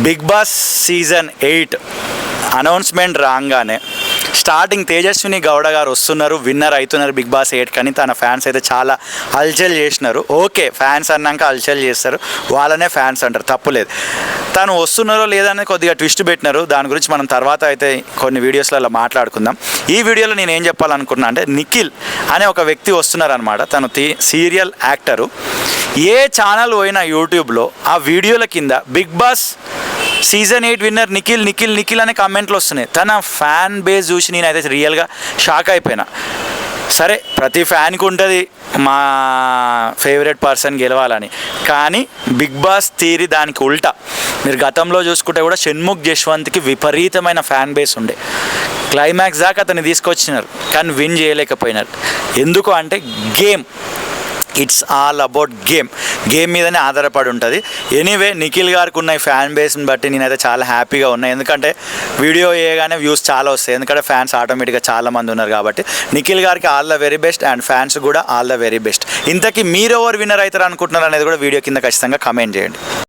Big Boss season 8 announcement రాగానే starting Tejaswini Gowda గారు వస్తున్నారు, విన్నర్ అవుతున్నారు బిగ్ బాస్ 8 కానీ తన ఫ్యాన్స్ అయితే చాలా హల్చల్ చేసినారు. ఓకే, ఫ్యాన్స్ అన్నాక హల్చల్ చేస్తారు, వాళ్ళనే ఫ్యాన్స్ అంటారు, తప్పులేదు. తను వస్తున్నారో లేదని కొద్దిగా ట్విస్ట్ పెట్టినారు. దాని గురించి మనం తర్వాత అయితే కొన్ని వీడియోస్లలో మాట్లాడుకుందాం. ఈ వీడియోలో నేను ఏం చెప్పాలనుకున్నా అంటే, నిఖిల్ అనే ఒక వ్యక్తి వస్తున్నారనమాట. తను సీరియల్ యాక్టరు. ఏ ఛానల్ పోయినా యూట్యూబ్లో ఆ వీడియోల కింద Bigg Boss season 8 winner Nikhil Nikhil Nikhil అనే కామెంట్లు వస్తున్నాయి. తన ఫ్యాన్ బేస్ చూసి నేనైతే రియల్గా షాక్ అయిపోయినా. సరే, ప్రతి ఫ్యాన్కి ఉంటుంది మా ఫేవరెట్ పర్సన్ గెలవాలని, కానీ బిగ్ బాస్ థియరీ దానికి ఉల్టా. మీరు గతంలో చూసుకుంటే కూడా షణ్ముఖ్ జశ్వంత్కి విపరీతమైన ఫ్యాన్ బేస్ ఉండే. క్లైమాక్స్ దాకా అతన్ని తీసుకొచ్చినారు, కానీ విన్ చేయలేకపోయినారు. ఎందుకు అంటే game, it's all about game మీదనే ఆధారపడి ఉంటుంది. ఎనీవే, నిఖిల్ గారికి ఉన్న ఫ్యాన్ బేస్ని బట్టి నేనైతే చాలా హ్యాపీగా ఉన్నాయి. ఎందుకంటే వీడియో వేయగానే వ్యూస్ చాలా వస్తాయి, ఎందుకంటే ఫ్యాన్స్ ఆటోమేటిక్గా చాలామంది ఉన్నారు కాబట్టి. నిఖిల్ గారికి all the very best and fans కూడా ఆల్ ద వెరీ బెస్ట్. ఇంతకీ మీరు ఎవరు విన్నర్ అవుతారు అనుకుంటున్నారు అనేది కూడా వీడియో కింద ఖచ్చితంగా కమెంట్ చేయండి.